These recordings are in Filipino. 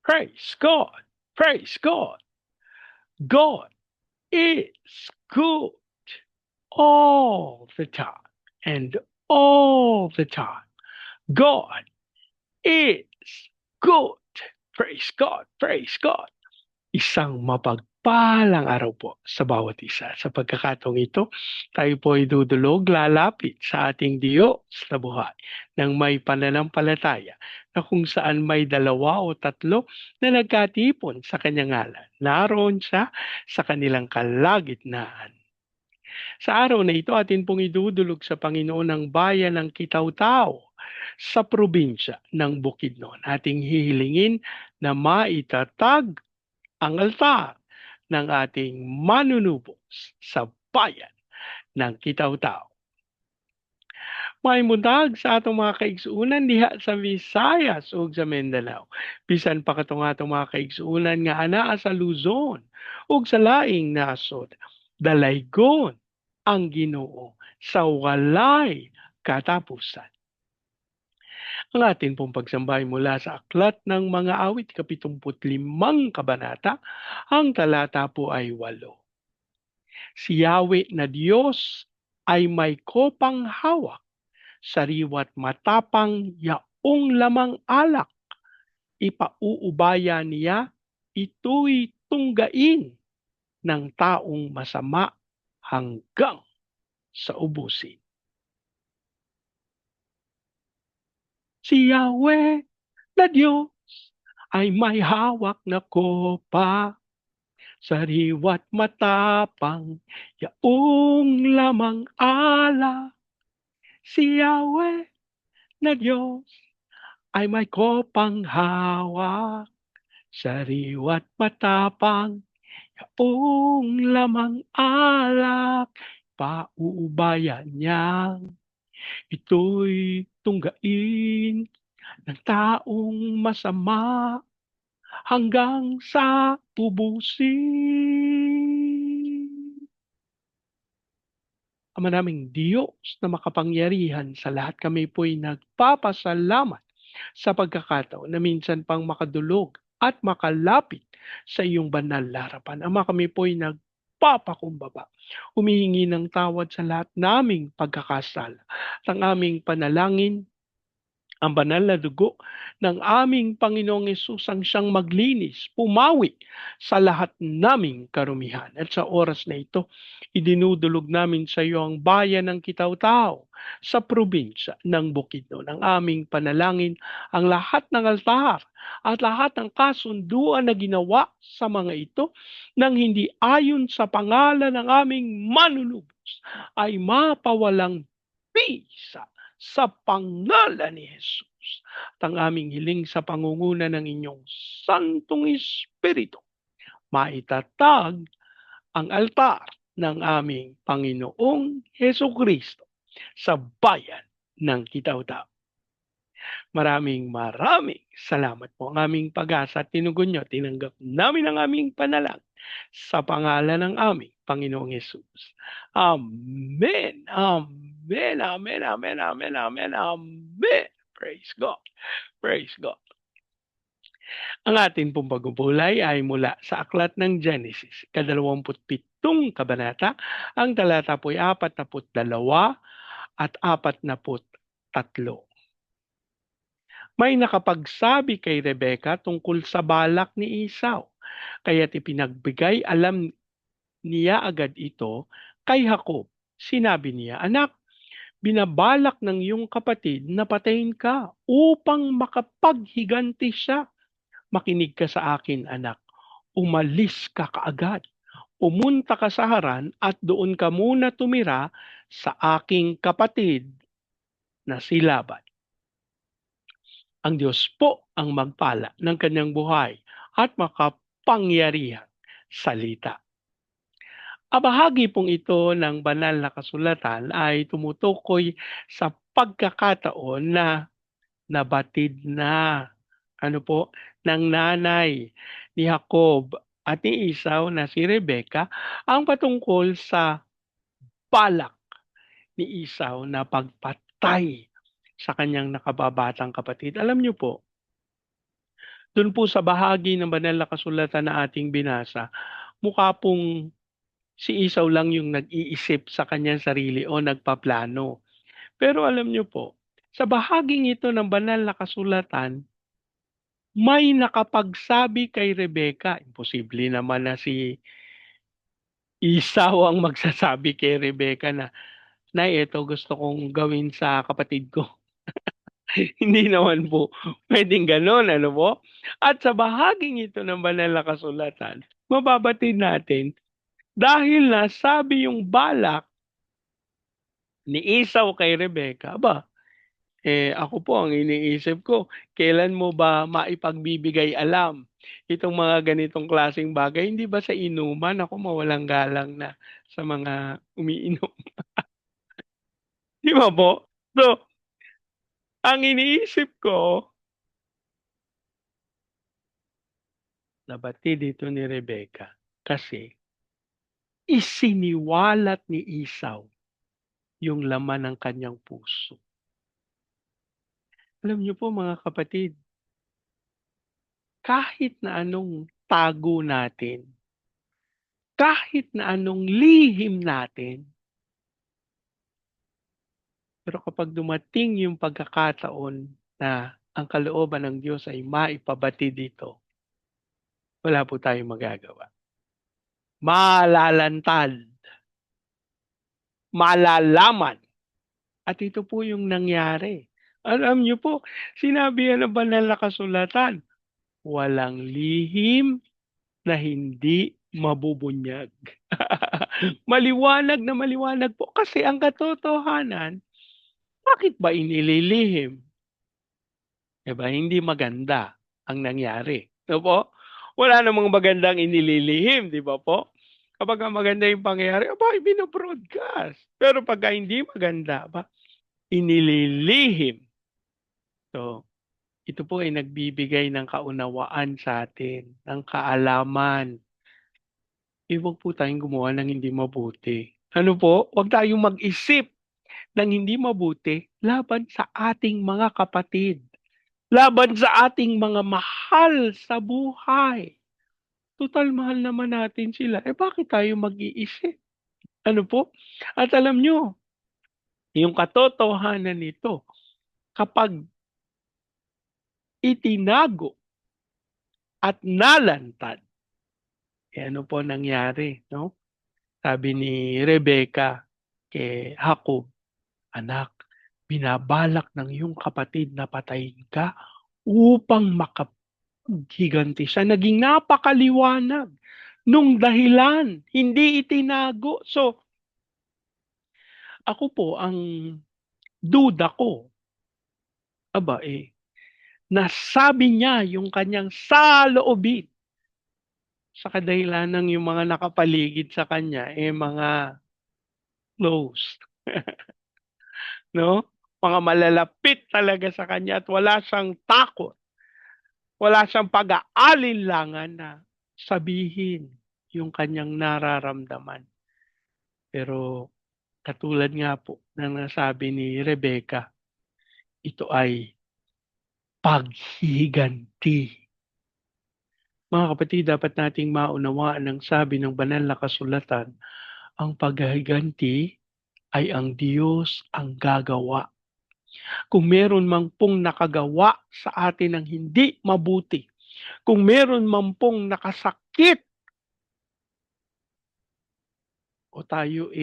Praise God. Praise God. God is good all the time and all the time. God is good. Praise God. Praise God. Isang mapagpalang araw po sa bawat isa. Sa pagkakataong ito, tayo po ay dudulog lalapit sa ating Diyos na buhay ng may pananampalataya na kung saan may dalawa o tatlo na nagkatipon sa kanyang ngalan. Naroon siya sa kanilang kalagitnaan. Sa araw na ito, atin pong idudulog sa Panginoon ng bayan ng Kitaw-Tao sa probinsya ng Bukidnon. Ating hihilingin na maitatag ang altar ng ating manunubos sa bayan ng Kitaw-Tao. Mahimutag sa atong mga kaigsuunan diha sa Visayas ug sa Mindanao. Bisan pa katong atong mga kaigsuunan nga anaa sa Luzon ug sa laing nasod. Dalaygon ang Ginoo sa walay katapusan. Ang atin pong pagsambay mula sa Aklat ng Mga Awit, 75 kabanata, ang talata po ay 8. Si Yahweh na Diyos ay may kopang hawak, sariwat matapang yaong lamang alak. Ipauubaya niya, ito'y tunggain ng taong masama hanggang sa ubusin. Si Yahweh na Diyos ay may hawak na kopa, sariwat matapang, yaong lamang ala. Si Yahweh na Diyos ay may kopang hawak, sariwat matapang, yaong lamang alak. Pauubaya niya, ito'y tunggain ng taong masama hanggang sa ubusin. Ama naming Diyos na makapangyarihan sa lahat, kami po'y nagpapasalamat sa pagkakataon na minsan pang makadulog at makalapit sa iyong banal na harapan. Ama, kami po'y nagpapakumbaba, humihingi ng tawad sa lahat naming pagkakasala at ang aming panalangin, ang banal na dugo ng aming Panginoong Yesus ang siyang maglinis, pumawi sa lahat naming karumihan. At sa oras na ito, idinudulog namin sa iyo ang bayan ng Kitaw-Tao sa probinsya ng Bukidnon. Ang aming panalangin, ang lahat ng altar at lahat ng kasunduan na ginawa sa mga ito nang hindi ayon sa pangalan ng aming manunubos ay mapawalang bisa sa pangalan ni Jesus. At ang aming hiling sa pangunguna ng inyong Santong Espiritu, maitatag ang altar ng aming Panginoong Heso Kristo sa bayan ng Kitaw-Tao. Maraming salamat po. Ang aming pag-asa at tinugon nyo, tinanggap namin ang aming panalangin sa pangalan ng aming Panginoong Yesus. Amen. Amen. Amen. Amen. Amen. Amen. Amen. Praise God. Praise God. Ang ating pong pagpupulay ay mula sa Aklat ng Genesis, 27 kabanata. Ang talata po ay 42 at 43. May nakapagsabi kay Rebecca tungkol sa balak ni Esau, kaya't ipinagbigay alam niya agad ito kay Jacob. Sinabi niya, "Anak, binabalak ng iyong kapatid na patayin ka upang makapaghiganti siya. Makinig ka sa akin, anak. Umalis ka kaagad. Pumunta ka sa Haran at doon ka muna tumira sa aking kapatid na si Laban. Ang Diyos po ang magpala ng kanyang buhay at makapangyarihang salita." Bahagi pong ito ng banal na kasulatan ay tumutukoy sa pagkakataon na nabatid na ng nanay ni Jacob at ni Esau na si Rebecca ang patungkol sa balak ni Esau na pagpatay sa kanyang nakababatang kapatid. Alam niyo po, Dun po sa bahagi ng banal na kasulatan na ating binasa, mukha pong si Esau lang yung nag-iisip sa kanyang sarili o nagpaplano. Pero alam niyo po, sa bahaging ito ng banal na kasulatan, may nakapagsabi kay Rebecca, imposible naman na si Esau ang magsasabi kay Rebecca na, "Nay, ito gusto kong gawin sa kapatid ko." Hindi naman po puwedeng gano'n, ano po? At sa bahaging ito ng banal na kasulatan, mababatid natin dahil nasabi yung balak ni Esau kay Rebecca, aba, ako po ang iniisip ko, kailan mo ba maipagbibigay alam itong mga ganitong klaseng bagay, hindi ba sa inuman? Ako mawalang galang na sa mga umiinom, 'di ba po? So, ang iniisip ko, nabatid dito ni Rebecca kasi isiniwalat ni Esau yung laman ng kanyang puso. Alam niyo po mga kapatid, kahit na anong tago natin, kahit na anong lihim natin, pero kapag dumating yung pagkakataon na ang kalooban ng Diyos ay maipabati dito, wala po tayong magagawa. Malalantad, malalaman. At ito po yung nangyari. Alam niyo po, sinabi yan ng banal na kasulatan, walang lihim na hindi mabubunyag. Maliwanag na maliwanag po kasi ang katotohanan, bakit ba inililihim? 'Di ba, hindi maganda ang nangyari, 'no po? Wala namang magandang inililihim, 'di ba po? Kapagka maganda yung pangyayari, aba, ibino-broadcast. Pero pagka hindi maganda, aba, inililihim. So, ito po ay nagbibigay ng kaunawaan sa atin, ng kaalaman. Huwag po tayong gumawa ng hindi mabuti. Ano po? Huwag tayong mag-isip ng hindi mabuti laban sa ating mga kapatid, laban sa ating mga mahal sa buhay. Tutal mahal naman natin sila, bakit tayo mag-iisip? Ano po? At alam niyo, yung katotohanan nito, kapag itinago at nalantad, ano po nangyari, 'no? Sabi ni Rebecca kay Jacob, "Anak, binabalak ng iyong kapatid na patayin ka upang makapaghiganti siya." Naging napakaliwanag nung dahilan, hindi itinago. So, ako po ang duda ko, aba, nasabi niya yung kanyang saloobin sa kadahilanang yung mga nakapaligid sa kanya, mga close, 'no? Mga malalapit talaga sa kanya at wala siyang takot, wala siyang pag-aalinlangan na sabihin yung kanyang nararamdaman. Pero katulad nga po ng nasabi ni Rebecca, ito ay paghihiganti. Mga kapatid, dapat nating maunawaan ang sabi ng banal na kasulatan, ang paghihiganti ay ang Diyos ang gagawa. Kung meron man pong nakagawa sa atin ng hindi mabuti, kung meron man pong nakasakit o tayo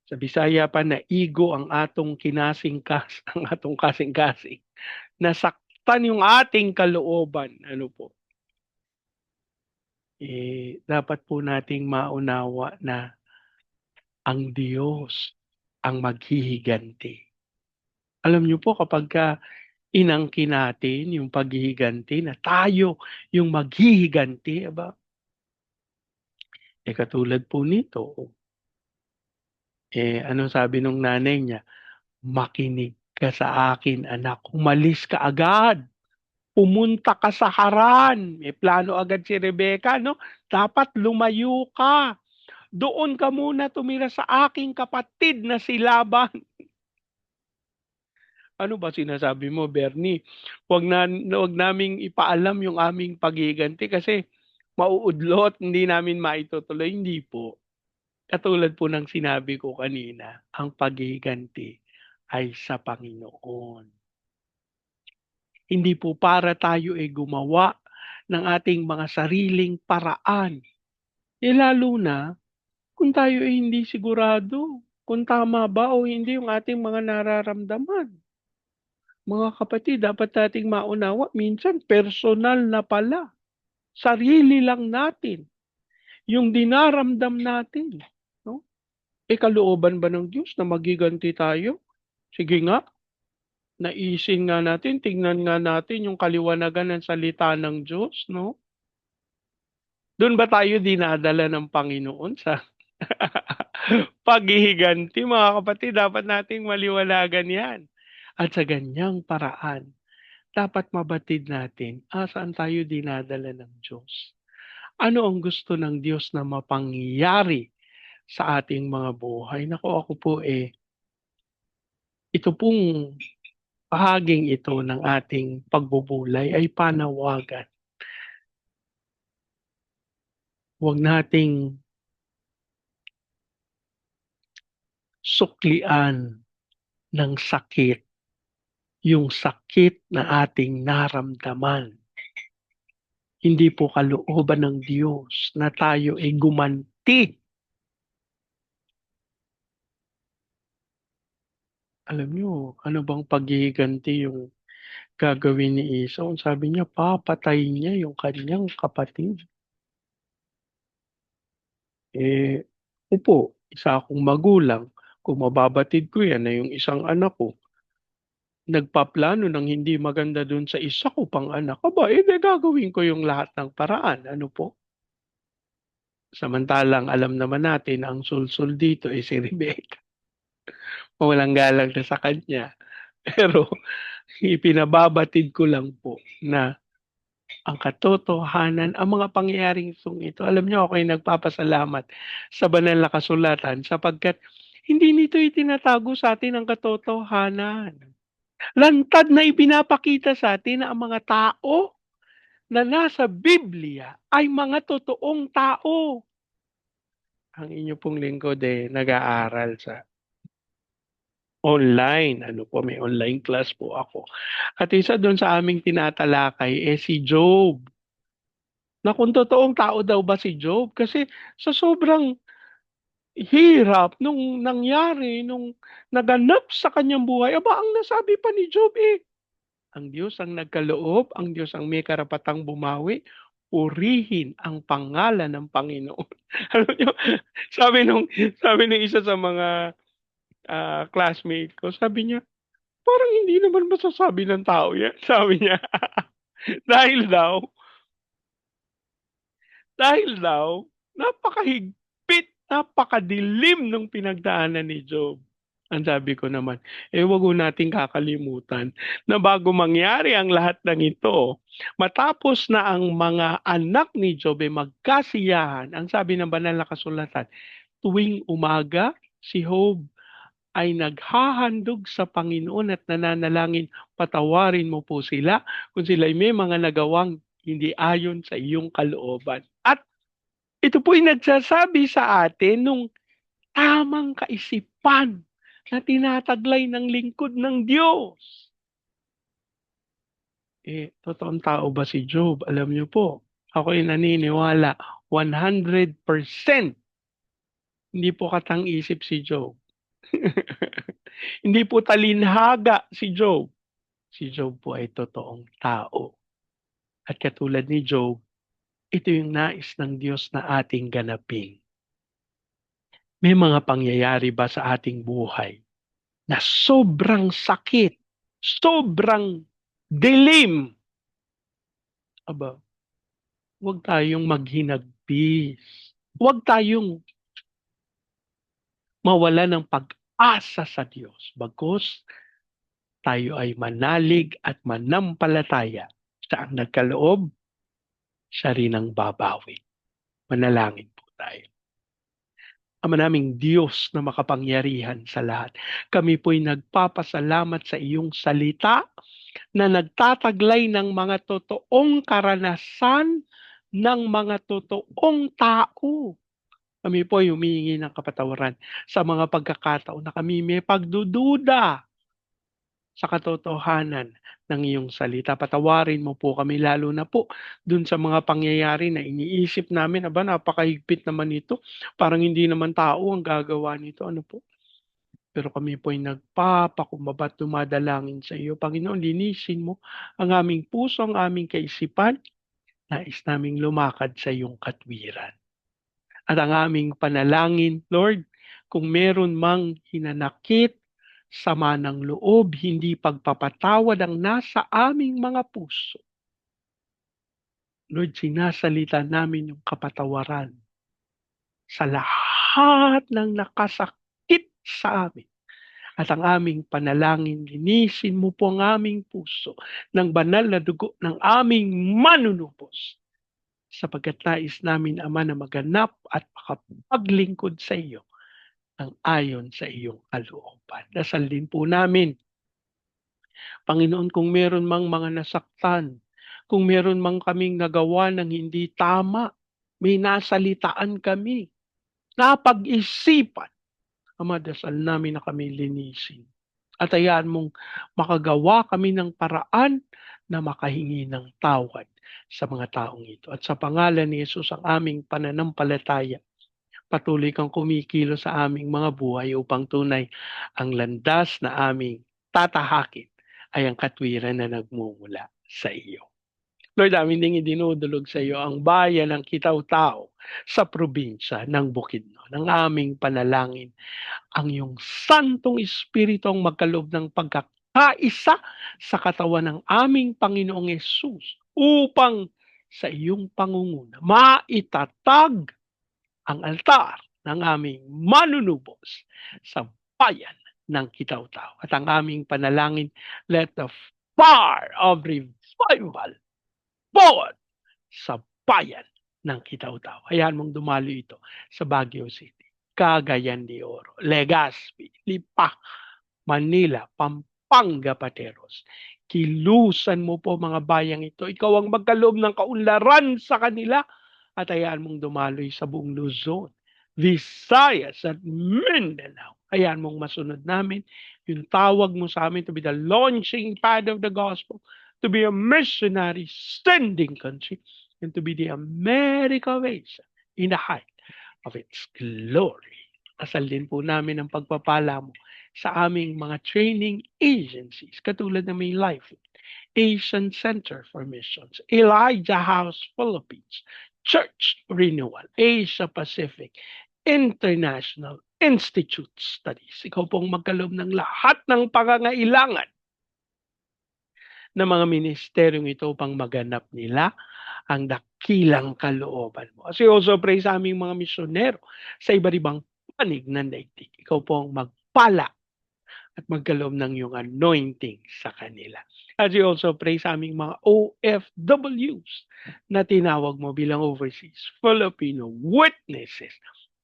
sa Bisaya pa na ego ang atong kinasingkas, ang atong kasing-kasing, nasaktan yung ating kalooban, ano po, dapat po nating maunawa na ang Diyos ang maghihiganti. Alam niyo po kapagka inangkin natin yung paghihiganti na tayo yung maghihiganti, aba, katulad po nito, ano sabi nung nanay niya, "Makinig ka sa akin anak, umalis ka agad, pumunta ka sa Haran." May plano agad si Rebecca 'no, "Dapat lumayo ka, doon ka muna tumira sa aking kapatid na si Laban." Ano ba sinasabi mo, Bernie? Wag naming ipaalam yung aming paghiganti kasi mauudlot, hindi namin maitutuloy. Hindi po. Katulad po ng sinabi ko kanina, ang paghiganti ay sa Panginoon. Hindi po para tayo ay gumawa ng ating mga sariling paraan. Lalo na kung tayo ay hindi sigurado kung tama ba o hindi yung ating mga nararamdaman. Mga kapatid, dapat nating maunawa, minsan personal na pala. Sarili lang natin yung dinaramdam natin. No? E kalooban ba ng Diyos na magiganti tayo? Sige nga, naisin nga natin, tingnan nga natin yung kaliwanagan ng salita ng Diyos. No? Doon ba tayo dinadala ng Panginoon sa paghihiganti? Mga kapatid, dapat nating maliwanagan yan. At sa ganyang paraan, dapat mabatid natin, saan tayo dinadala ng Diyos? Ano ang gusto ng Diyos na mapangyari sa ating mga buhay? Naku, ako po ito pong bahaging ito ng ating pagbubulay ay panawagan. Huwag nating suklian ng sakit yung sakit na ating naramdaman. Hindi po kalooban ng Diyos na tayo ay gumanti. Alam niyo, ano bang paghihiganti yung gagawin ni Esau? Sabi niya, papatayin niya yung kanyang kapatid. Opo, isa akong magulang. Kung mababatid ko yan na yung isang anak ko, nagpaplano ng hindi maganda dun sa isa ko pang anak, gagawin ko yung lahat ng paraan. Ano po? Samantalang alam naman natin ang sulsul dito ay si Rebecca. Walang galang na sa kanya. Pero ipinababatid ko lang po na ang katotohanan, ang mga pangyayaring ito. Alam niyo, ako ay nagpapasalamat sa banal na kasulatan sapagkat hindi nito itinatago sa atin ang katotohanan. Lantad na ipinapakita sa atin na ang mga tao na nasa Biblia ay mga totoong tao. Ang inyo pong lingkod nag-aaral sa online. Ano po, may online class po ako. At isa doon sa aming tinatalakay si Job. Na kung totoong tao daw ba si Job? Kasi sa sobrang hirap nung nangyari, nung naganap sa kanyang buhay, ang nasabi pa ni Job ang Diyos ang nagkaloob, ang Diyos ang may karapatang bumawi, purihin ang pangalan ng Panginoon. Alam niyo, sabi nung, sabi ng isa sa mga classmate ko, sabi niya, parang hindi naman masasabi ng tao yan. Sabi niya, dahil daw, Dahil daw, napakahigpit, napakadilim nung pinagdaanan ni Job. Ang sabi ko naman, wag ho nating kakalimutan na bago mangyari ang lahat ng ito, matapos na ang mga anak ni Job ay magkasiyahan, ang sabi ng banal na kasulatan, tuwing umaga, si Job ay naghahandog sa Panginoon at nananalangin, patawarin mo po sila kung sila ay may mga nagawang hindi ayon sa iyong kalooban. At ito po'y nagsasabi sa atin nung tamang kaisipan na tinataglay ng lingkod ng Diyos. Totoong tao ba si Job? Alam niyo po, ako'y naniniwala 100% hindi po katang-isip si Job. Hindi po talinhaga si Job. Si Job po ay totoong tao. At katulad ni Job, ito yung nais ng Diyos na ating ganapin. May mga pangyayari ba sa ating buhay na sobrang sakit, sobrang dilim? Aba, huwag tayong maghinagpis. Huwag tayong mawala ng pag-asa sa Diyos. Bagkus tayo ay manalig at manampalataya sa ang nagkaloob, siya rin ang babawi. Manalangin po tayo. Ama naming Diyos na makapangyarihan sa lahat, kami po'y nagpapasalamat sa iyong salita na nagtataglay ng mga totoong karanasan ng mga totoong tao. Kami po'y humihingi ng kapatawaran sa mga pagkakataon na kami may pagdududa sa katotohanan ng iyong salita. Patawarin mo po kami lalo na po dun sa mga pangyayari na iniisip namin, aba napakahigpit naman ito, parang hindi naman tao ang gagawa nito, ano po. Pero kami po ay nagpapakumbaba at dumadalangin sa iyo. Panginoon, linisin mo ang aming puso, ang aming kaisipan. Nais naming lumakad sa iyong katwiran. At ang aming panalangin, Lord, kung meron mang hinanakit, sama ng loob, hindi pagpapatawad ang nasa aming mga puso. Lord, sinasalita namin yung kapatawaran sa lahat ng nakasakit sa amin. At ang aming panalangin, linisin mo po ang aming puso ng banal na dugo ng aming manunubos. Sapagkat nais namin, Ama, na maganap at makapaglingkod sa iyo ang ayon sa iyong kalooban. Dasal din po namin, Panginoon, kung meron mang mga nasaktan, kung meron mang kaming nagawa ng hindi tama, may nasalitaan kami, napag-isipan, Ama, dasal namin na kami linisin. At hayaan mong makagawa kami ng paraan na makahingi ng tawad sa mga taong ito. At sa pangalan ni Jesus ang aming pananampalataya, patuloy kang kumikilos sa aming mga buhay upang tunay ang landas na aming tatahakin ay ang katwiran na nagmumula sa iyo. Lord, amin ding idinudulog sa iyo ang bayan ng Kitaw-Tao sa probinsya ng Bukidnon. Ang aming panalangin, ang iyong Santong Espiritu ang magkaloob ng pagkakaisa sa katawan ng aming Panginoong Yesus upang sa iyong pangunguna maitatag ang altar ng aming manunubos sa bayan ng Kitaw-Tao. At ang aming panalangin, let the fire of revival forward sa bayan ng Kitaw-Tao. Hayaan mong dumalo ito sa Baguio City, Cagayan de Oro, Legazpi, Lipa, Manila, Pampanga, Pateros. Kilusan mo po mga bayang ito. Ikaw ang magkaloob ng kaunlaran sa kanila at hayaan mong dumaloy sa buong Luzon, Visayas at Mindanao. Hayaan mong masunod namin yung tawag mo sa amin to be the launching pad of the gospel, to be a missionary sending country, and to be the America ways in the height of its glory. Asal din po namin ang pagpapala mo sa aming mga training agencies katulad ng may Life, Asian Center for Missions, Elijah House Philippines, Church Renewal, Asia Pacific, International Institute Studies. Ikaw pong magkaloob ng lahat ng pangangailangan ng mga ministeryong ito upang maganap nila ang dakilang kalooban mo. As we also pray sa aming mga misyonero sa iba't ibang panig ng daigdig. Ikaw po ang magpala at magkaloob ng iyong anointing sa kanila. As we also pray sa aming mga OFWs na tinawag mo bilang overseas Filipino witnesses,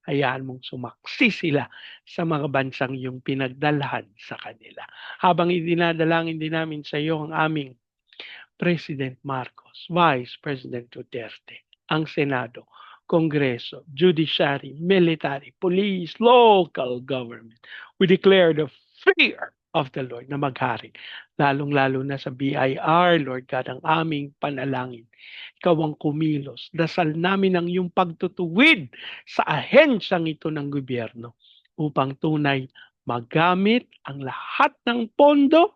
hayaan mong sumaksi sila sa mga bansang iyong pinagdalhan sa kanila. Habang idinadalangin din namin sa iyo ang aming President Marcos, Vice President Duterte, ang Senado, Kongreso, Judiciary, Military, Police, Local Government. We declare the fear of the Lord na maghari, lalong-lalo na sa BIR, Lord God, ang aming panalangin. Ikaw ang kumilos. Dasal namin ang iyong pagtutuwid sa ahensyang ito ng gobyerno upang tunay magamit ang lahat ng pondo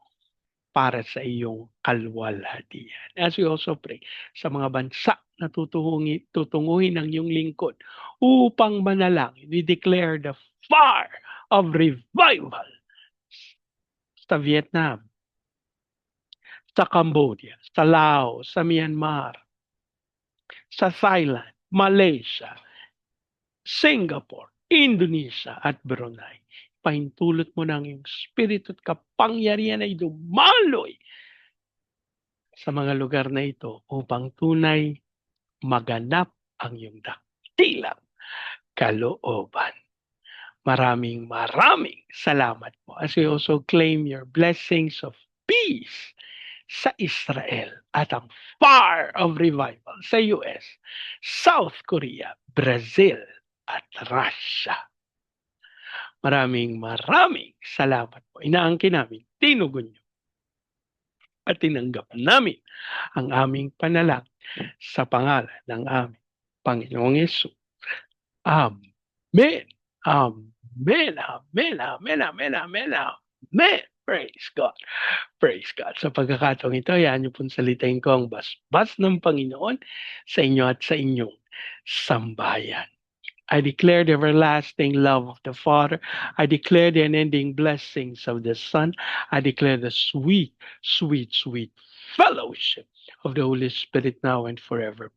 para sa iyong kalwalhatian. As we also pray sa mga bansa na tutunguhin ng iyong lingkod upang manalangin, we declare the fire of revival sa Vietnam, sa Cambodia, sa Laos, sa Myanmar, sa Thailand, Malaysia, Singapore, Indonesia at Brunei. Pahintulot mo ng iyong spirito at kapangyarihan ay dumaloy sa mga lugar na ito upang tunay maganap ang iyong dakilang kalooban. Maraming salamat po as we also claim your blessings of peace sa Israel at ang fire of revival sa US, South Korea, Brazil at Russia. Maraming salamat po. Inaangkin namin, tinugon niyo at tinanggap namin ang aming panalangin sa pangalan ng aming Panginoong Yesus. Amen. Amen. Amen. Amen. Amen. Amen. Amen. Praise God. Praise God. Sa pagkakataong ito, yan niyo pong salitain ko ang basbas ng Panginoon sa inyo at sa inyong sambayan. I declare the everlasting love of the Father. I declare the unending blessings of the Son. I declare the sweet, sweet, sweet fellowship of the Holy Spirit now and forevermore.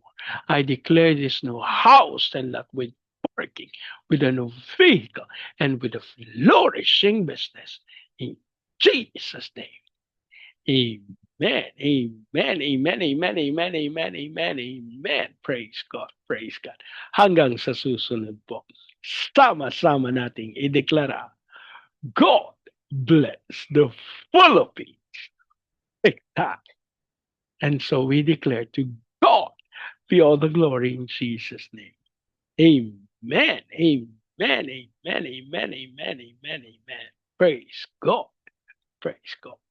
I declare this new house and lot with working, with a new vehicle, and with a flourishing business. In Jesus' name. Amen. Amen. Amen. Amen. Amen. Amen. Amen. Amen. Praise God. Praise God. Hanggang sa susunod po. Sama-sama nating ideklara, God bless the Philippines. And so we declare to God be all the glory in Jesus' name. Amen. Amen. Amen. Amen. Amen. Amen. Amen. Praise God. Praise God.